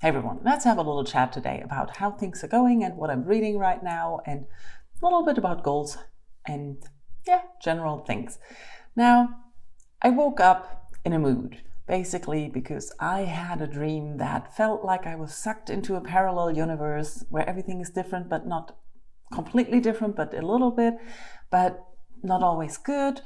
Hey everyone, let's have a little chat today about how things are going and what I'm reading right now, and a little bit about goals and general things. Now, I woke up in a mood, basically because I had a dream that felt like I was sucked into a parallel universe where everything is different, but not completely different, but a little bit, but not always good.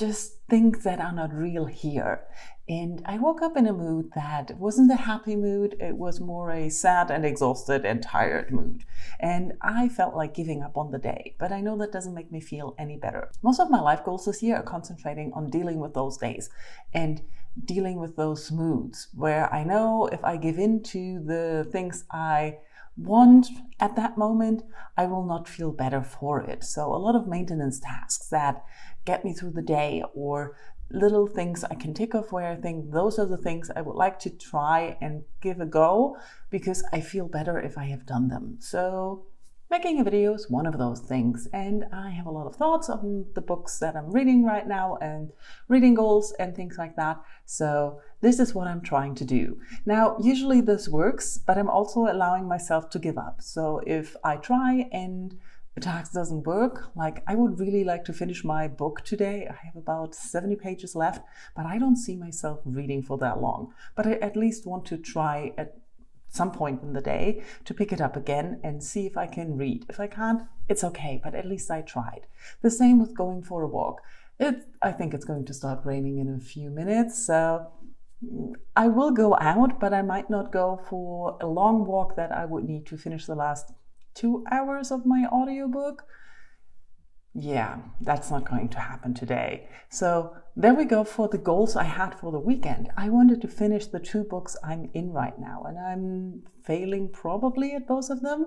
Just things that are not real here. And I woke up in a mood that wasn't a happy mood. It was more a sad and exhausted and tired mood. And I felt like giving up on the day, but I know that doesn't make me feel any better. Most of my life goals this year are concentrating on dealing with those days and dealing with those moods where I know if I give in to the things I want at that moment, I will not feel better for it. So a lot of maintenance tasks that get me through the day, or little things I can tick off where I think those are the things I would like to try and give a go because I feel better if I have done them. So making a video is one of those things, and I have a lot of thoughts on the books that I'm reading right now and reading goals and things like that. So this is what I'm trying to do. Now, usually this works, but I'm also allowing myself to give up. So if I try and the task doesn't work, like I would really like to finish my book today. I have about 70 pages left, but I don't see myself reading for that long. But I at least want to try at some point in the day to pick it up again and see if I can read. If I can't, it's okay, but at least I tried. The same with going for a walk. I think it's going to start raining in a few minutes, so I will go out, but I might not go for a long walk that I would need to finish the last 2 hours of my audiobook. Yeah, that's not going to happen today. So there we go for the goals I had for the weekend. I wanted to finish the 2 books I'm in right now, and I'm failing probably at both of them.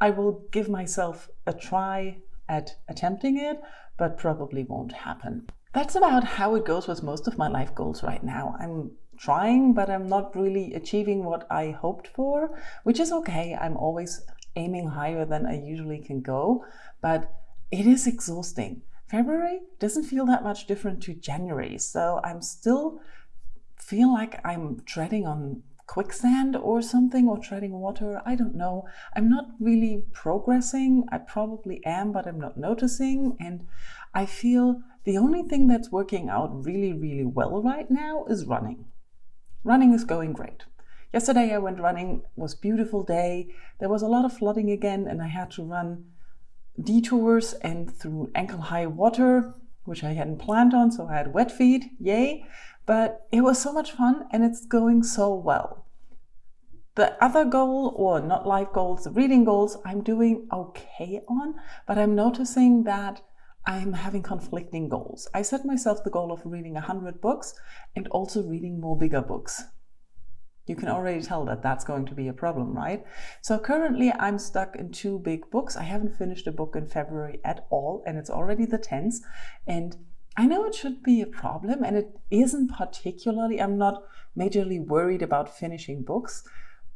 I will give myself a try at attempting it, but probably won't happen. That's about how it goes with most of my life goals right now. I'm trying, but I'm not really achieving what I hoped for, which is okay. I'm always aiming higher than I usually can go, but it is exhausting. February doesn't feel that much different to January, so I'm still feel like I'm treading on quicksand or something, or treading water. I don't know. I'm not really progressing. I probably am, but I'm not noticing. And I feel the only thing that's working out really, really well right now is running. Running is going great. Yesterday I went running, it was a beautiful day. There was a lot of flooding again, and I had to run detours and through ankle-high water, which I hadn't planned on, so I had wet feet, yay. But it was so much fun, and it's going so well. The other goal, or not life goals, the reading goals, I'm doing okay on, but I'm noticing that I'm having conflicting goals. I set myself the goal of reading 100 books and also reading more bigger books. You can already tell that that's going to be a problem, right? So currently I'm stuck in 2 big books. I haven't finished a book in February at all, and it's already the 10th. And I know it should be a problem, and it isn't particularly. I'm not majorly worried about finishing books,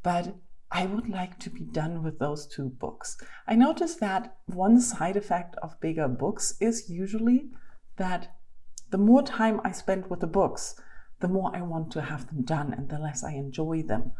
but I would like to be done with those 2 books. I noticed that one side effect of bigger books is usually that the more time I spend with the books, the more I want to have them done and the less I enjoy them.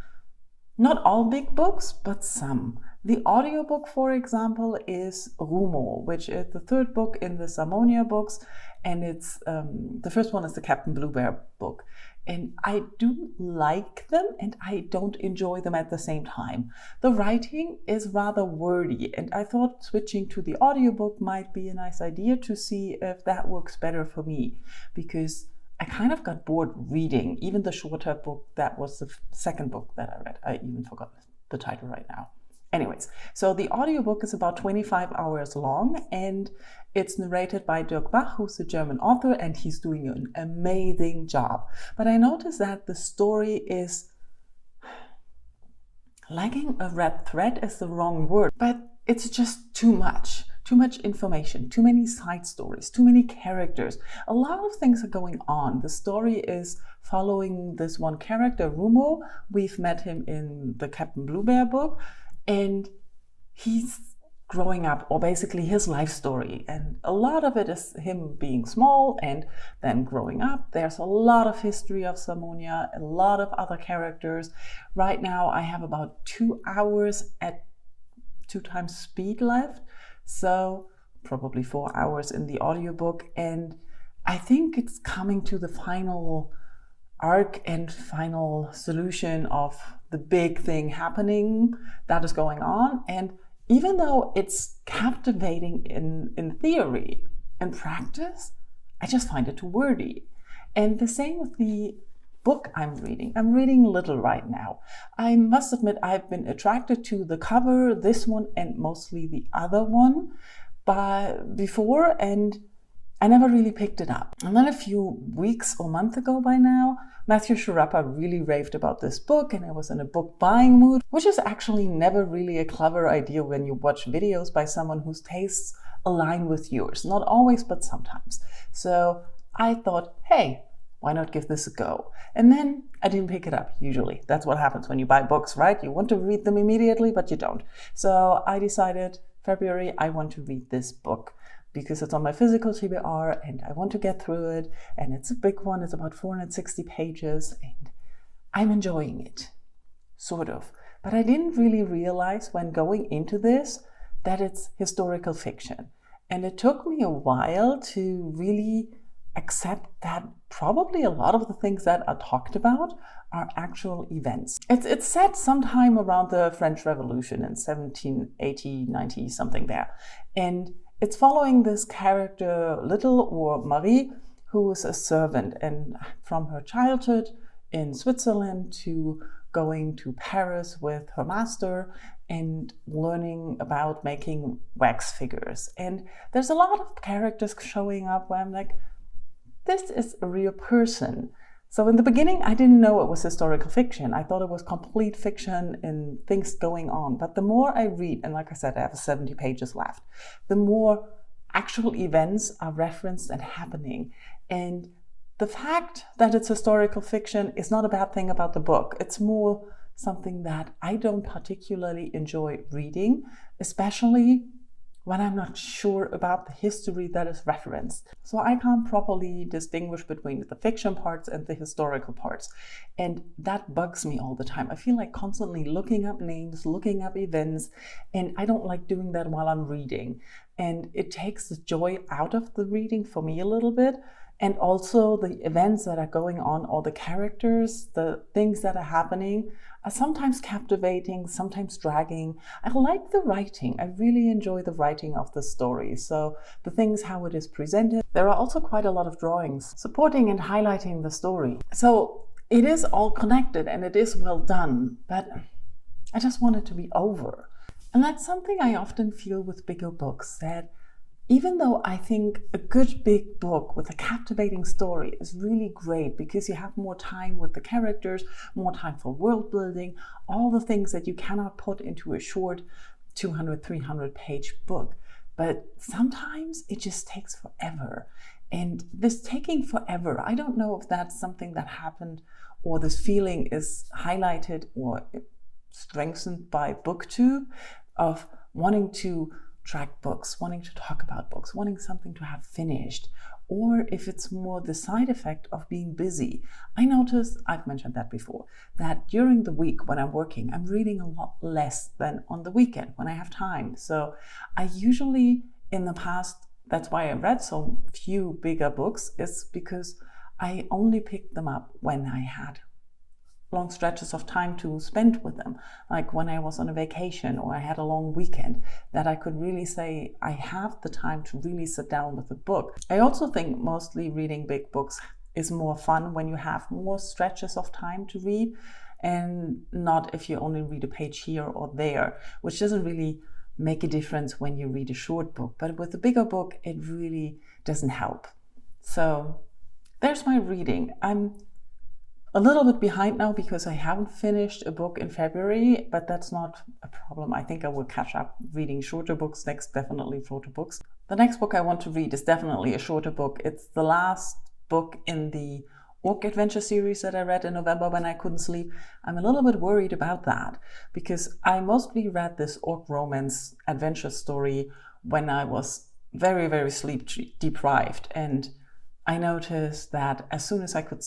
Not all big books, but some. The audiobook, for example, is Rumo, which is the 3rd book in the Samonia books, and it's the first one is the Captain Bluebear book. And I do like them, and I don't enjoy them at the same time. The writing is rather wordy, and I thought switching to the audiobook might be a nice idea to see if that works better for me, because I kind of got bored reading. Even the shorter book, that was the 2nd book that I read. I even forgot the title right now. Anyways, so the audiobook is about 25 hours long, and it's narrated by Dirk Bach, who's a German author, and he's doing an amazing job. But I noticed that the story is lacking a red thread is the wrong word, but it's just too much. Too much information, too many side stories, too many characters. A lot of things are going on. The story is following this one character, Rumo. We've met him in the Captain Bluebear book, and he's growing up, or basically his life story. And a lot of it is him being small and then growing up. There's a lot of history of Samonia, a lot of other characters. Right now I have about 2 hours at 2 times speed left, so probably 4 hours in the audiobook, and I think it's coming to the final arc and final solution of the big thing happening that is going on. And even though it's captivating in theory, in practice, I just find it too wordy. And the same with the book I'm reading. I'm reading little right now. I must admit I've been attracted to the cover, this one and mostly the other one, before, and I never really picked it up. And then a few weeks or month ago by now, Matthew Sharappa really raved about this book, and I was in a book buying mood, which is actually never really a clever idea when you watch videos by someone whose tastes align with yours. Not always, but sometimes. So I thought, hey, why not give this a go? And then I didn't pick it up, usually. That's what happens when you buy books, right? You want to read them immediately, but you don't. So I decided February, I want to read this book, because it's on my physical TBR and I want to get through it. And it's a big one, it's about 460 pages and I'm enjoying it, sort of. But I didn't really realize when going into this that it's historical fiction. And it took me a while to really accept that probably a lot of the things that are talked about are actual events. It's set sometime around the French Revolution in 1780, 90, something there. And it's following this character, Little, or Marie, who is a servant, and from her childhood in Switzerland to going to Paris with her master and learning about making wax figures. And there's a lot of characters showing up where I'm like, this is a real person. So in the beginning, I didn't know it was historical fiction. I thought it was complete fiction and things going on. But the more I read, and like I said, I have 70 pages left, the more actual events are referenced and happening. And the fact that it's historical fiction is not a bad thing about the book. It's more something that I don't particularly enjoy reading, especially when I'm not sure about the history that is referenced. So I can't properly distinguish between the fiction parts and the historical parts. And that bugs me all the time. I feel like constantly looking up names, looking up events, and I don't like doing that while I'm reading. And it takes the joy out of the reading for me a little bit. And also the events that are going on, or the characters, the things that are happening are sometimes captivating, sometimes dragging. I like the writing. I really enjoy the writing of the story. So the things, how it is presented. There are also quite a lot of drawings supporting and highlighting the story. So it is all connected and it is well done, but I just want it to be over. And that's something I often feel with bigger books, that even though I think a good big book with a captivating story is really great because you have more time with the characters, more time for world building, all the things that you cannot put into a short 200, 300 page book. But sometimes it just takes forever. And this taking forever, I don't know if that's something that happened or this feeling is highlighted or strengthened by Booktube, of wanting to track books, wanting to talk about books, wanting something to have finished, or if it's more the side effect of being busy. I noticed, I've mentioned that before, that during the week when I'm working, I'm reading a lot less than on the weekend when I have time. So I usually, in the past, that's why I read so few bigger books, is because I only picked them up when I had long stretches of time to spend with them, like when I was on a vacation or I had a long weekend, that I could really say I have the time to really sit down with a book. I also think mostly reading big books is more fun when you have more stretches of time to read, and not if you only read a page here or there, which doesn't really make a difference when you read a short book. But with a bigger book, it really doesn't help. So there's my reading. I'm a little bit behind now because I haven't finished a book in February, but that's not a problem. I think I will catch up reading shorter books next, definitely shorter books. The next book I want to read is definitely a shorter book. It's the last book in the orc adventure series that I read in November when I couldn't sleep. I'm a little bit worried about that because I mostly read this orc romance adventure story when I was very, very sleep deprived. And I noticed that as soon as I could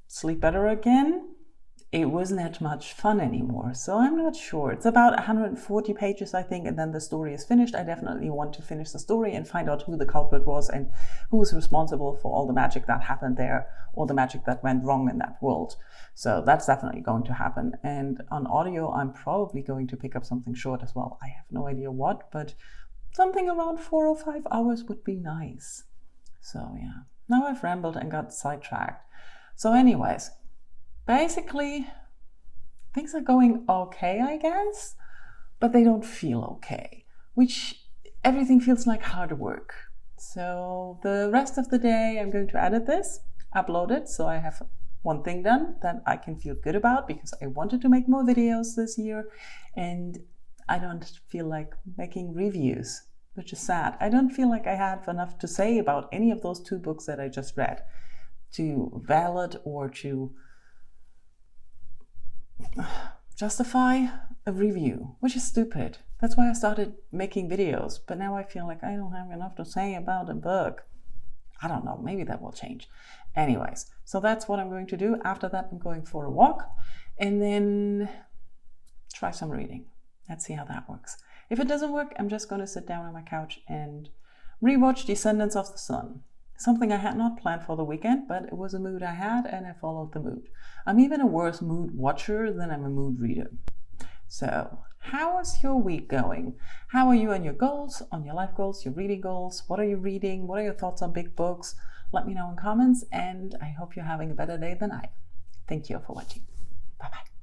sleep better again, it wasn't that much fun anymore. So I'm not sure. It's about 140 pages, I think, and then the story is finished. I definitely want to finish the story and find out who the culprit was and who was responsible for all the magic that happened there or the magic that went wrong in that world. So that's definitely going to happen. And on audio, I'm probably going to pick up something short as well. I have no idea what, but something around 4 or 5 hours would be nice. So yeah, now I've rambled and got sidetracked. So anyways, basically, things are going okay, I guess, but they don't feel okay, which everything feels like hard work. So the rest of the day, I'm going to edit this, upload it, so I have one thing done that I can feel good about because I wanted to make more videos this year and I don't feel like making reviews, which is sad. I don't feel like I have enough to say about any of those 2 books that I just read to valid or to justify a review, which is stupid. That's why I started making videos, but now I feel like I don't have enough to say about a book. I don't know, maybe that will change. Anyways, so that's what I'm going to do. After that, I'm going for a walk and then try some reading. Let's see how that works. If it doesn't work, I'm just going to sit down on my couch and rewatch Descendants of the Sun. Something I had not planned for the weekend, but it was a mood I had and I followed the mood. I'm even a worse mood watcher than I'm a mood reader. So, how is your week going? How are you on your goals, on your life goals, your reading goals? What are you reading? What are your thoughts on big books? Let me know in comments, and I hope you're having a better day than I am. Thank you for watching. Bye-bye.